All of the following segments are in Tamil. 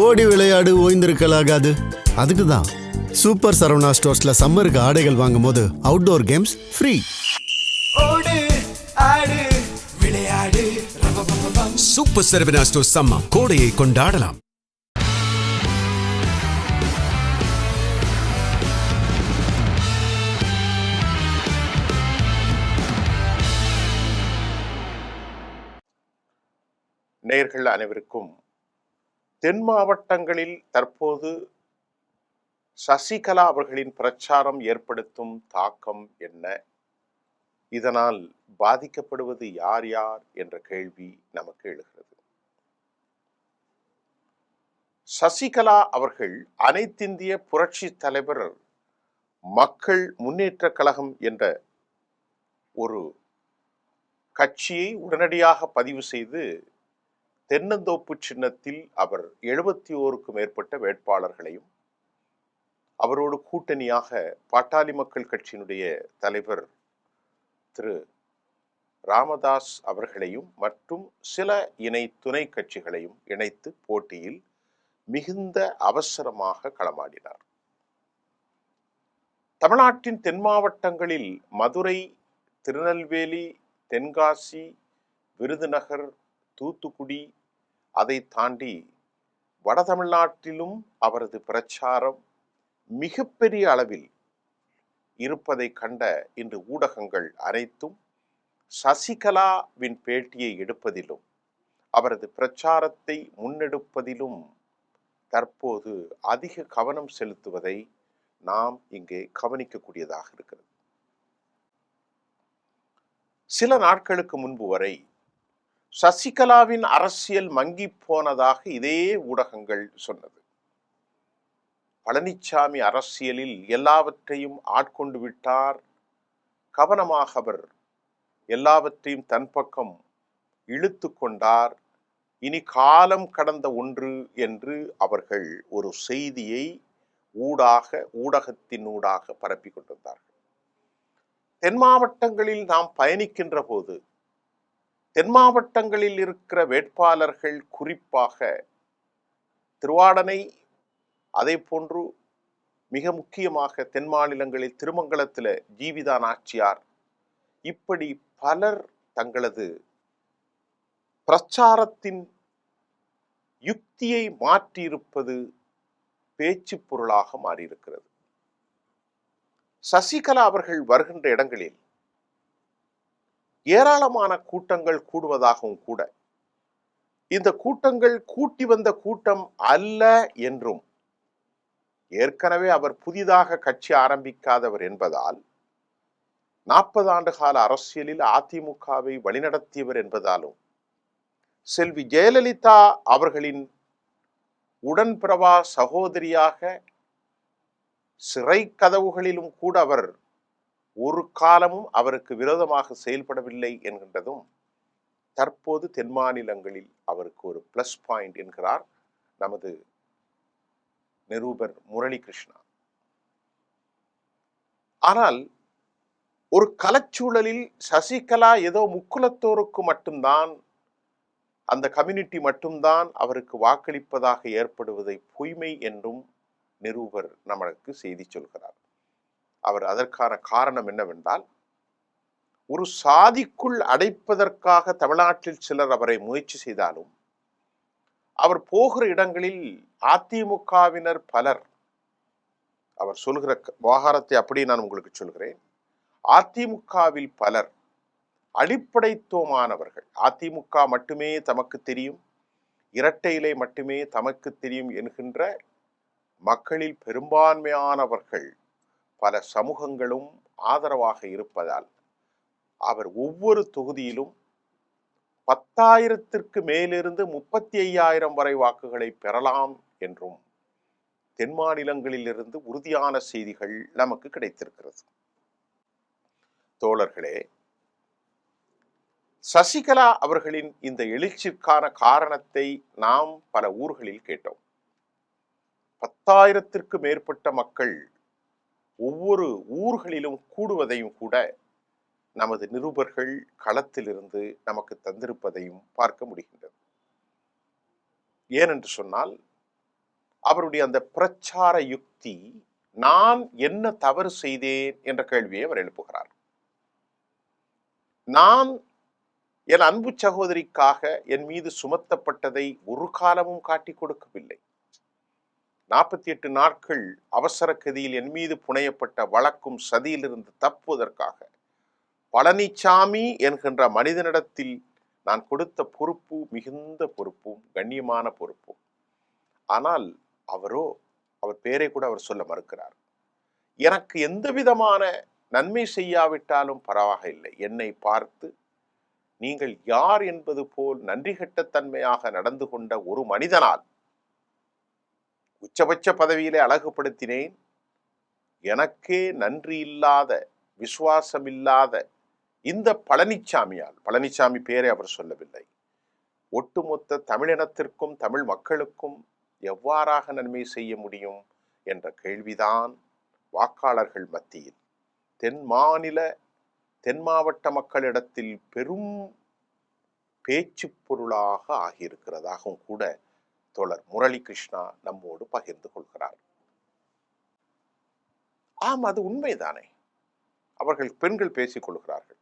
ஓடி விளையாடு ஓய்ந்திருக்கலாகாது. அதுக்கு தான் சூப்பர் சரவணா ஸ்டோர்ஸ்ல சம்மருக்கு ஆடைகள் வாங்கும் போது outdoor games free. Super Saravana stores summer கோடையை கொண்டாடலாம். நேயர்கள் அனைவருக்கும் தென் மாவட்டங்களில் தற்போது சசிகலா அவர்களின் பிரச்சாரம் ஏற்படுத்தும் தாக்கம் என்ன, இதனால் பாதிக்கப்படுவது யார் யார் என்ற கேள்வி நமக்கு எழுகிறது. சசிகலா அவர்கள் அனைத்திந்திய புரட்சி தலைவர் மக்கள் முன்னேற்ற கழகம் என்ற ஒரு கட்சியை உடனடியாக பதிவு செய்து தென்னந்தோப்பு சின்னத்தில் அவர் 71க்கும் மேற்பட்ட வேட்பாளர்களையும், அவரோடு கூட்டணியாக பாட்டாளி மக்கள் கட்சியினுடைய தலைவர் திரு ராமதாஸ் அவர்களையும் மற்றும் சில இணை துணை கட்சிகளையும் இணைத்து போட்டியில் மிகுந்த அவசரமாக களமாடினார். தமிழ்நாட்டின் தென் மாவட்டங்களில் மதுரை, திருநெல்வேலி, தென்காசி, விருதுநகர், தூத்துக்குடி, அதை தாண்டி வட தமிழ்நாட்டிலும் அவரது பிரச்சாரம் மிகப்பெரிய அளவில் இருப்பதை கண்ட இன்று ஊடகங்கள் அனைத்தும் சசிகலாவின் பேட்டியை எடுப்பதிலும் அவரது பிரச்சாரத்தை முன்னெடுப்பதிலும் தற்போது அதிக கவனம் செலுத்துவதை நாம் இங்கே கவனிக்கக்கூடியதாக இருக்கிறது. சில நாட்களுக்கு முன்பு வரை சசிகலாவின் அரசியல் மங்கி போனதாக இதே ஊடகங்கள் சொன்னது. பழனிசாமி அரசியலில் எல்லாவற்றையும் ஆட்கொண்டு விட்டார், கவனமாக அவர் எல்லாவற்றையும் தன் பக்கம் இழுத்து கொண்டார், இனி காலம் கடந்த ஒன்று என்று அவர்கள் ஒரு செய்தியை ஊடகத்தினூடாக பரப்பி கொண்டிருந்தார்கள். தென் மாவட்டங்களில் நாம் பயணிக்கின்ற போது தென் மாவட்டங்களில் இருக்கிற வேட்பாளர்கள், குறிப்பாக திருவாடனை, அதே போன்று மிக முக்கியமாக தென் மாநிலங்களில் திருமங்கலத்தில் ஜீவிதா நாச்சியார், இப்படி பலர் தங்களது பிரச்சாரத்தின் யுக்தியை மாற்றியிருப்பது பேச்சு பொருளாக மாறியிருக்கிறது. சசிகலா அவர்கள் வருகின்ற இடங்களில் ஏராளமான கூட்டங்கள் கூடுவதாகவும் கூட, இந்த கூட்டங்கள் கூட்டி வந்த கூட்டம் அல்ல என்றும், ஏற்கனவே அவர் புதிதாக கட்சி ஆரம்பிக்காதவர் என்பதால், 40 ஆண்டு கால அரசியலில் அதிமுகவை வழிநடத்தியவர் என்பதாலும், செல்வி ஜெயலலிதா அவர்களின் உடன்பிறவா சகோதரியாக சிறை கதவுகளிலும் கூட அவர் ஒரு காலமும் அவருக்கு விரோதமாக செயல்படவில்லை என்கின்றதும் தற்போது தென் மாநிலங்களில் அவருக்கு ஒரு பிளஸ் பாயிண்ட் என்கிறார் நமது நிருபர் முரளி கிருஷ்ணா. ஆனால் ஒரு கலச்சூழலில் சசிகலா ஏதோ முக்குலத்தோருக்கு மட்டும்தான், அந்த கம்யூனிட்டி மட்டும்தான் அவருக்கு வாக்களிப்பதாக ஏற்படுவதை பொய்மை என்றும் நிருபர் நமக்கு செய்தி சொல்கிறார். அவர் அதற்கான காரணம் என்னவென்றால், ஒரு சாதிக்குள் அடைப்பதற்காக தமிழ்நாட்டில் சிலர் அவரை முயற்சி செய்தாலும், அவர் போகிற இடங்களில் அதிமுகவினர் பலர், அவர் சொல்கிற விவகாரத்தை அப்படி நான் உங்களுக்கு சொல்கிறேன், அதிமுகவில் பலர் அடிப்படைத்துவமானவர்கள், அதிமுக மட்டுமே தமக்கு தெரியும், இரட்டை இலை மட்டுமே தமக்கு தெரியும் என்கின்ற மக்களில் பெரும்பான்மையானவர்கள் பல சமூகங்களும் ஆதரவாக இருப்பதால் அவர் ஒவ்வொரு தொகுதியிலும் 10,000ற்கு மேலிருந்து 35,000 வரை வாக்குகளை பெறலாம் என்றும் தென் மாநிலங்களிலிருந்து உறுதியான செய்திகள் நமக்கு கிடைத்திருக்கிறது. தோழர்களே, சசிகலா அவர்களின் இந்த எழுச்சிக்கான காரணத்தை நாம் பல ஊர்களில் கேட்டோம். 10,000ற்கு மேற்பட்ட மக்கள் ஒவ்வொரு ஊர்களிலும் கூடுவதையும் கூட நமது நிருபர்கள் களத்திலிருந்து நமக்கு தந்திருப்பதையும் பார்க்க முடிகின்றது. ஏனென்று சொன்னால், அவருடைய அந்த பிரச்சார யுக்தி, நான் என்ன தவறு செய்தேன் என்ற கேள்வியை அவர் எழுப்புகிறார். நான் என் அன்பு சகோதரிக்காக என் மீது சுமத்தப்பட்டதை ஒரு காலமும் காட்டிக் கொடுக்கவில்லை. 48 நாட்கள் அவசர கதியில் என் மீது புனையப்பட்ட வழக்கும் சதியிலிருந்து தப்புவதற்காக பழனிசாமி என்கின்ற மனிதனிடத்தில் நான் கொடுத்த பொறுப்பு மிகுந்த பொறுப்பும் கண்ணியமான பொறுப்பும். ஆனால் அவர் பேரை கூட அவர் சொல்ல மறுக்கிறார். எனக்கு எந்த விதமான நன்மை செய்யாவிட்டாலும் பரவாயில்லை, என்னை பார்த்து நீங்கள் யார் என்பது போல் நன்றி கெட்ட தன்மையாக நடந்து கொண்ட ஒரு மனிதனால் உச்சபட்ச பதவியிலே அழகுபடுத்தினேன். எனக்கே நன்றி இல்லாத, விசுவாசம் இல்லாத இந்த பழனிசாமி பேரை அவர் சொல்லவில்லை, ஒட்டுமொத்த தமிழினத்திற்கும் தமிழ் மக்களுக்கும் எவ்வாறாக நன்மை செய்ய முடியும் என்ற கேள்விதான் வாக்காளர்கள் மத்தியில் தென் மாவட்ட மக்களிடத்தில் பெரும் பேச்சு பொருளாக ஆகியிருக்கிறதாகவும் கூட தோழர் முரளி கிருஷ்ணா நம்மோடு பகிர்ந்து கொள்கிறார். ஆம், அது உண்மைதானே. அவர்கள் பெண்கள் பேசிக் கொள்கிறார்கள்.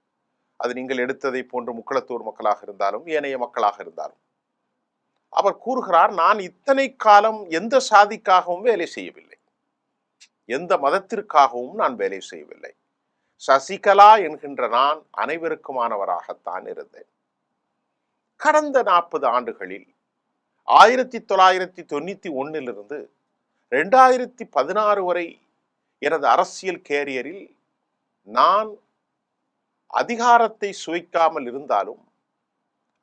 அது நீங்கள் எடுத்ததை போன்று முக்களத்தூர் மக்களாக இருந்தாலும் ஏனைய மக்களாக இருந்தாலும். அவர் கூறுகிறார், நான் இத்தனை காலம் எந்த சாதிக்காகவும் வேலை செய்யவில்லை, எந்த மதத்திற்காகவும் நான் வேலை செய்யவில்லை. சசிகலா என்கின்ற நான் அனைவருக்குமானவராகத்தான் இருந்தேன். கடந்த 40 ஆண்டுகளில் 1991 2016 வரை எனது அரசியல் கேரியரில் நான் அதிகாரத்தை சுவைக்காமல் இருந்தாலும்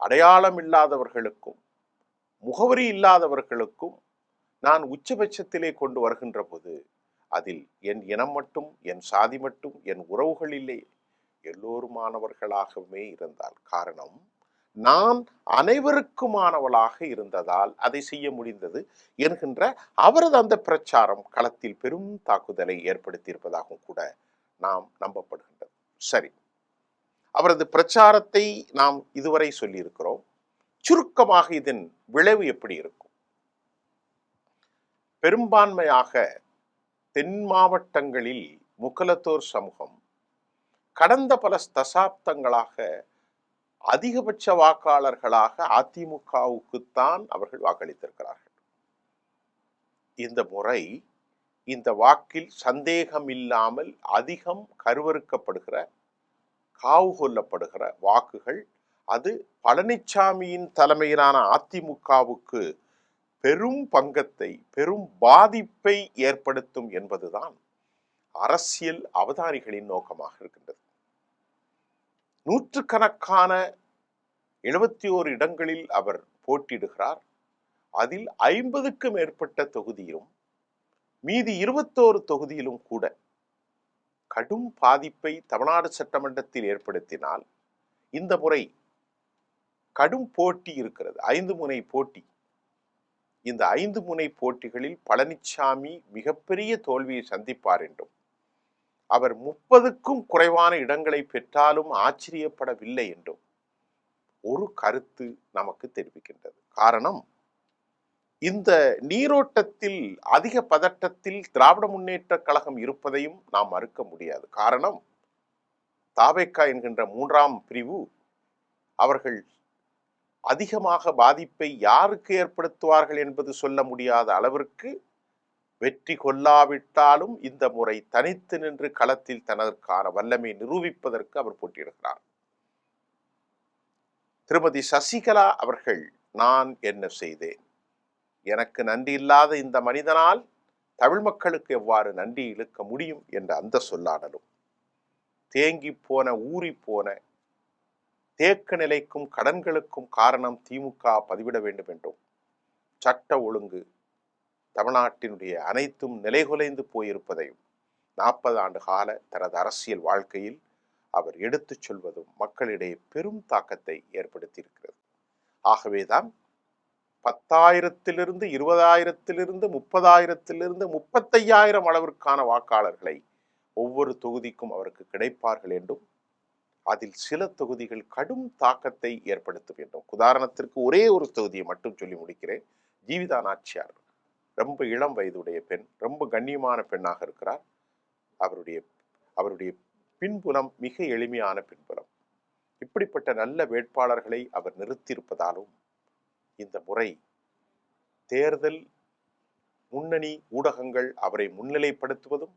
அடையாளம் இல்லாதவர்களுக்கும் முகவரி இல்லாதவர்களுக்கும் நான் உச்சபட்சத்திலே கொண்டு வருகின்ற போது அதில் என் இனம் மட்டும், என் சாதி மட்டும், என் உறவுகள் இல்லை, எல்லோருமானவர்களாகவே இருந்தால். காரணம், நான் அனைவருக்குமானவளாக இருந்ததால் அதை செய்ய முடிந்தது என்கின்ற அவரது அந்த பிரச்சாரம் களத்தில் பெரும் தாக்குதலை ஏற்படுத்தியிருப்பதாகவும் கூட நாம் நம்பப்படுகின்றது. சரி, அவரது பிரச்சாரத்தை நாம் இதுவரை சொல்லியிருக்கிறோம். சுருக்கமாக இதன் விளைவு எப்படி இருக்கும்? பெரும்பான்மையாக தென் மாவட்டங்களில் முகலத்தோர் சமூகம் கடந்த பல தசாப்தங்களாக அதிகபட்ச வாக்காளர்களாக அதிமுகவுக்குத்தான் அவர்கள் வாக்களித்திருக்கிறார்கள். இந்த முறை இந்த வாக்கில் சந்தேகம் இல்லாமல் அதிகம் கருவறுக்கப்படுகிற, காவு கொள்ளப்படுகிற வாக்குகள் அது பழனிசாமியின் தலைமையிலான அதிமுகவுக்கு பெரும் பங்கத்தை, பெரும் பாதிப்பை ஏற்படுத்தும் என்பதுதான் அரசியல் அவதானிகளின் நோக்கமாக இருக்கின்றது. நூற்றுக்கணக்கான 71 இடங்களில் அவர் போட்டியிடுகிறார். அதில் 50க்கு மேற்பட்ட தொகுதியிலும் மீதி 21 தொகுதியிலும் கூட கடும் பாதிப்பை தமிழ்நாடு சட்டமன்றத்தில் ஏற்படுத்தினால் இந்த முறை கடும் போட்டி இருக்கிறது. 5 முனை போட்டி. இந்த 5 முனை போட்டிகளில் பழனிசாமி மிகப்பெரிய தோல்வியை சந்திப்பார் என்றும், அவர் 30க்கும் குறைவான இடங்களை பெற்றாலும் ஆச்சரியப்படவில்லை என்றும் ஒரு கருத்து நமக்கு தெரிவிக்கின்றது. காரணம், இந்த நீரோட்டத்தில் அதிக பதட்டத்தில் திராவிட முன்னேற்ற கழகம் இருப்பதையும் நாம் மறுக்க முடியாது. காரணம், தாவேக என்கின்ற 3ஆம் பிரிவு அவர்கள் அதிகமாக பாதிப்பை யாருக்கு ஏற்படுத்துவார்கள் என்பது சொல்ல முடியாத அளவிற்கு வெற்றி கொள்ளாவிட்டாலும் இந்த முறை தனித்து நின்று களத்தில் தனக்கான வல்லமை நிரூபிப்பதற்கு அவர் போட்டியிடுகிறார். திருமதி சசிகலா அவர்கள், நான் என்ன செய்தேன், எனக்கு நன்றி இல்லாத இந்த மனிதனால் தமிழ் மக்களுக்கு எவ்வாறு நன்றி இழுக்க முடியும் என்ற அந்த சொல்லாடலும், தேங்கி போன ஊறி போன தேக்க நிலைக்கும் கடன்களுக்கும் காரணம் திமுக பதிவிட வேண்டும் என்றும், சட்ட ஒழுங்கு தமிழ்நாட்டினுடைய அனைத்தும் நிலைகுலைந்து போயிருப்பதையும் 40 ஆண்டு கால தனது அரசியல் வாழ்க்கையில் அவர் எடுத்துச் சொல்வதும் மக்களிடையே பெரும் தாக்கத்தை ஏற்படுத்தியிருக்கிறது. ஆகவேதான் 10,000 20,000 30,000 35,000 அளவிற்கான வாக்காளர்களை ஒவ்வொரு தொகுதிக்கும் அவருக்கு கிடைப்பார்கள் என்றும், அதில் சில தொகுதிகள் கடும் தாக்கத்தை ஏற்படுத்த வேண்டும். உதாரணத்திற்கு ஒரே ஒரு தொகுதியை மட்டும் சொல்லி முடிக்கிறேன். ஜீவிதா நாச்சியார் ரொம்ப இளம் வயதுடைய பெண், ரொம்ப கண்ணியமான பெண்ணாக இருக்கிறார். அவருடைய பின்புலம் மிக எளிமையான பின்புலம். இப்படிப்பட்ட நல்ல வேட்பாளர்களை அவர் நிறுத்தியிருப்பதாலும் இந்த முறை தேர்தல் முன்னணி ஊடகங்கள் அவரை முன்னிலைப்படுத்துவதும்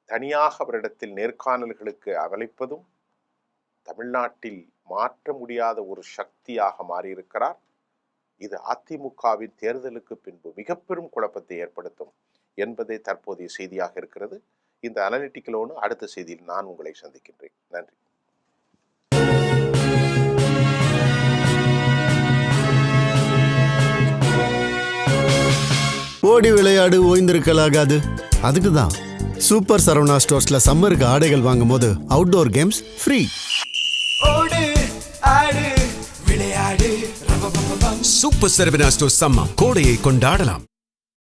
தனியாக அவரிடத்தில் நேர்காணல்களுக்கு அழைப்பதும் தமிழ்நாட்டில் மாற்ற முடியாத ஒரு சக்தியாக மாறியிருக்கிறார். இது அதிமுகவின் தேர்தலுக்கு பின்பு மிக பெரும் குழப்பத்தை ஏற்படுத்தும் என்பதே தற்போதைய செய்தியாக இருக்கிறது. இந்த அனலிட்டிக்கலோடு அடுத்த செய்தியில் நான் உங்களை சந்திக்கின்றேன். நன்றி. ஓடி விளையாடு ஓய்ந்திருக்கலாகாது. அதுக்கு தான் சூப்பர் சரவணா ஸ்டோர்ஸ்ல சம்மருக்கு ஆடைகள் வாங்கும் போது அவுட்டோர் கேம்ஸ் ஃப்ரீ. ஓடு ஆடு விளையாடு சூப்பர் சரவணா ஸ்டோர்ஸ் சம்மர் கோடையை கொண்டாடலாம்.